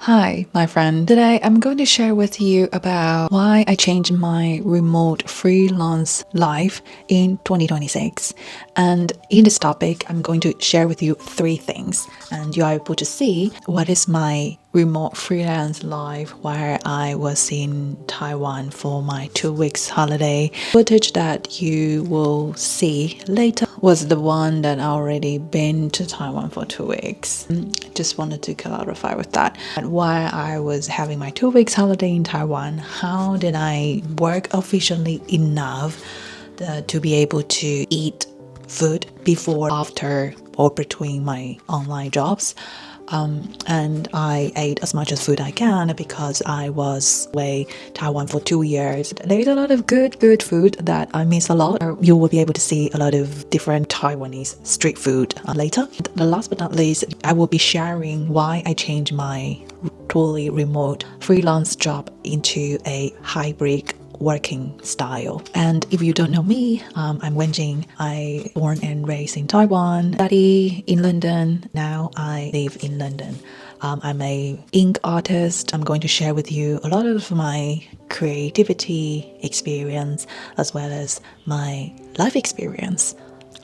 Hi, my friend. Today I'm going to share with you about why I changed my remote freelance life in 2026. And in this topic, I'm going to share with you 3 things, and you are able to see what is my remote freelance life where I was in Taiwan for my 2 weeks holiday. Footage that you will see later was the one that I already been to Taiwan for 2 weeks. Just wanted to clarify with that. And while I was having my 2 weeks holiday in Taiwan, how did I work efficiently enough to be able to eat food before, after, or between my online jobs? And I ate as much as food I can because I was away Taiwan for 2 years. There's a lot of good food that I miss a lot. You will be able to see a lot of different Taiwanese street food later. The last but not least, I will be sharing why I changed my totally remote freelance job into a hybrid working style. And if you don't know me, I'm Wenjing. I born and raised in Taiwan, study in London. Now I live in London. I'm a ink artist. I'm going to share with you a lot of my creativity experience as well as my life experience.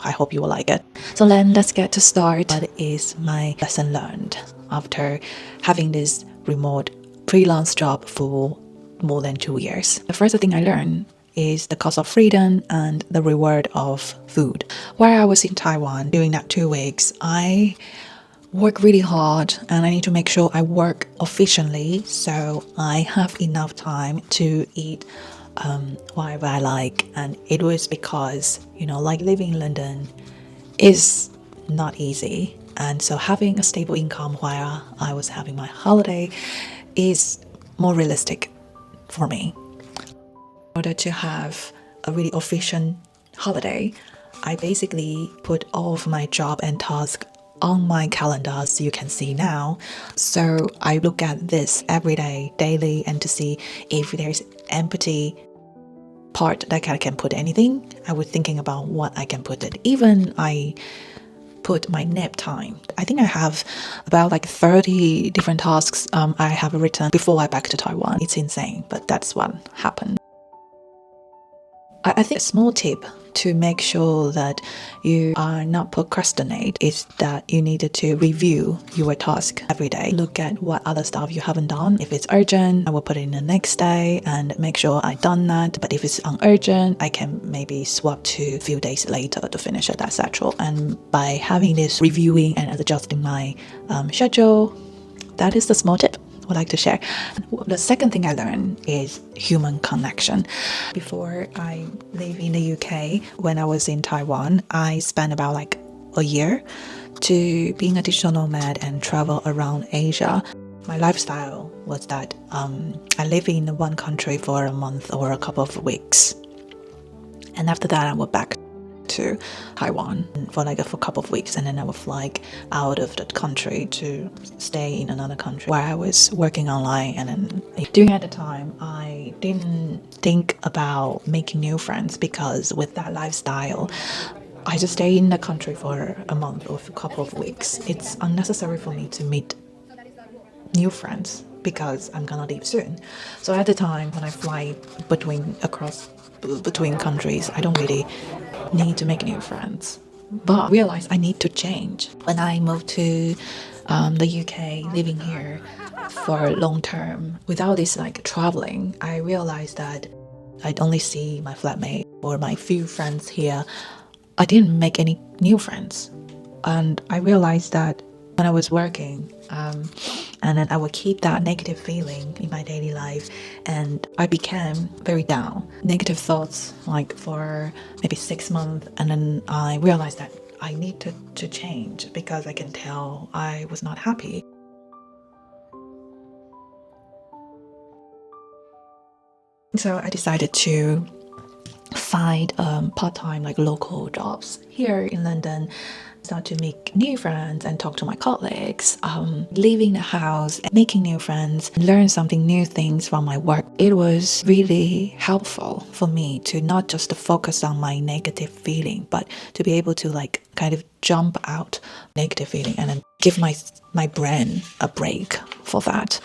I hope you will like it. So then let's get to start. What is my lesson learned after having this remote freelance job for more than 2 years? The first thing I learned is the cost of freedom and the reward of food. While I was in Taiwan during that 2 weeks, I work really hard and I need to make sure I work efficiently so I have enough time to eat whatever I like. And it was because, like living in London is not easy. And so having a stable income while I was having my holiday is more realistic for me. In order to have a really efficient holiday, I basically put all of my job and task on my calendar, as you can see now. So I look at this every day, daily, and to see if there's empty part that I can put anything. I was thinking about what I can put it. Even I put my nap time. I think I have about 30 different tasks I have written before I back to Taiwan. It's insane, but that's what happened. I think a small tip to make sure that you are not procrastinate is that you needed to review your task every day. Look at what other stuff you haven't done. If it's urgent, I will put it in the next day and make sure I done that. But if it's unurgent, I can maybe swap to a few days later to finish it, etc. And by having this reviewing and adjusting my schedule, that is the small tip I would like to share. The second thing I learned is human connection. Before I live in the UK, when I was in Taiwan, I spent about a year to being a digital nomad and travel around Asia. My lifestyle was that I live in one country for a month or a couple of weeks. And after that, I went back to Taiwan for a couple of weeks, and then I would fly out of the country to stay in another country where I was working online. And then during at the time, I didn't think about making new friends because with that lifestyle, I just stay in the country for a month or a couple of weeks. It's unnecessary for me to meet new friends because I'm gonna leave soon. So at the time when I fly between countries, I don't really need to make new friends. But I realized I need to change. When I moved to the UK, living here for long term, without this traveling, I realized that I'd only see my flatmate or my few friends here. I didn't make any new friends. And I realized that when I was working, and then I would keep that negative feeling in my daily life, and I became very down. Negative thoughts for maybe 6 months, and then I realized that I need to change because I can tell I was not happy. So I decided to find part-time local jobs here in London, start to make new friends and talk to my colleagues, leaving the house, making new friends, learn something new things from my work. It was really helpful for me to not just to focus on my negative feeling, but to be able to kind of jump out negative feeling and then give my brain a break for that.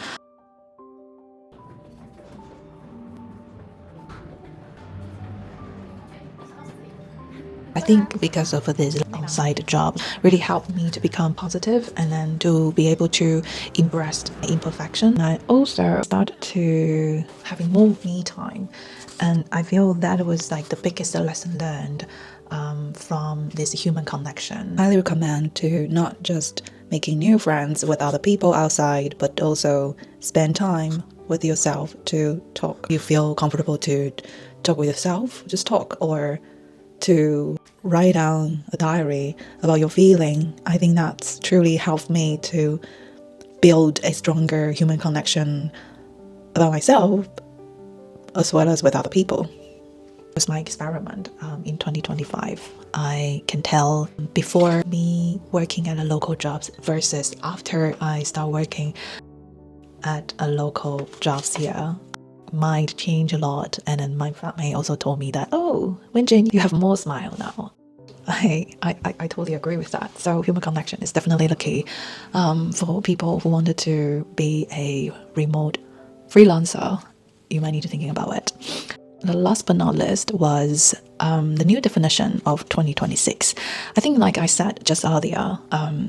I think because of this on-site job really helped me to become positive and then to be able to embrace imperfection. I also started to having more me time, and I feel that was like the biggest lesson learned from this human connection. I highly recommend to not just making new friends with other people outside, but also spend time with yourself to talk. You feel comfortable to talk with yourself, just talk, or to write down a diary about your feeling. I think that's truly helped me to build a stronger human connection about myself as well as with other people. It was my experiment in 2025. I can tell before me working at a local job versus after I start working at a local jobs here might change a lot. And then my flatmate also told me that, oh, Wenjin, you have more smile now. I totally agree with that. So human connection is definitely the key for people who wanted to be a remote freelancer. You might need to thinking about it. The last but not least was the new definition of 2026. I think, like I said just earlier,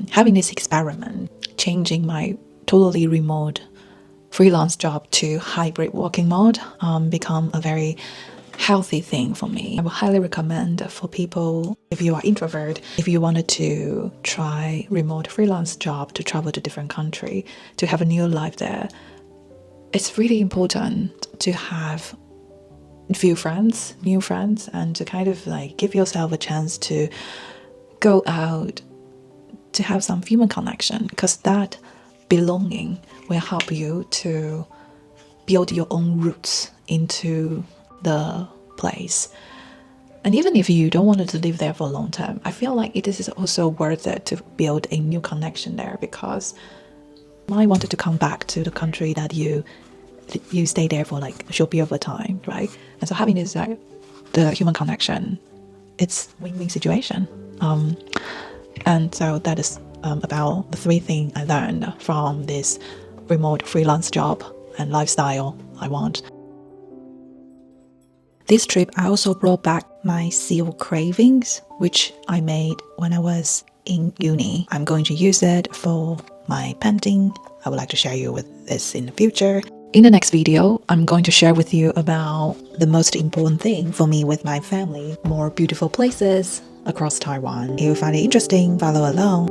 having this experiment, changing my totally remote freelance job to hybrid working mode become a very healthy thing for me. I would highly recommend for people, if you are introvert, if you wanted to try remote freelance job to travel to different country, to have a new life there, it's really important to have new friends, and to kind of like give yourself a chance to go out, to have some human connection, because that belonging will help you to build your own roots into the place. And even if you don't want to live there for a long time, I feel like it is also worth it to build a new connection there, because you might want to come back to the country that you stay there for like a short period of time, right? And so having this the human connection, it's win-win situation. And so that is about the 3 things I learned from this remote freelance job and lifestyle I want. This trip, I also brought back my seal cravings, which I made when I was in uni. I'm going to use it for my painting. I would like to share you with this in the future. In the next video, I'm going to share with you about the most important thing for me with my family, more beautiful places across Taiwan. If you find it interesting, follow along.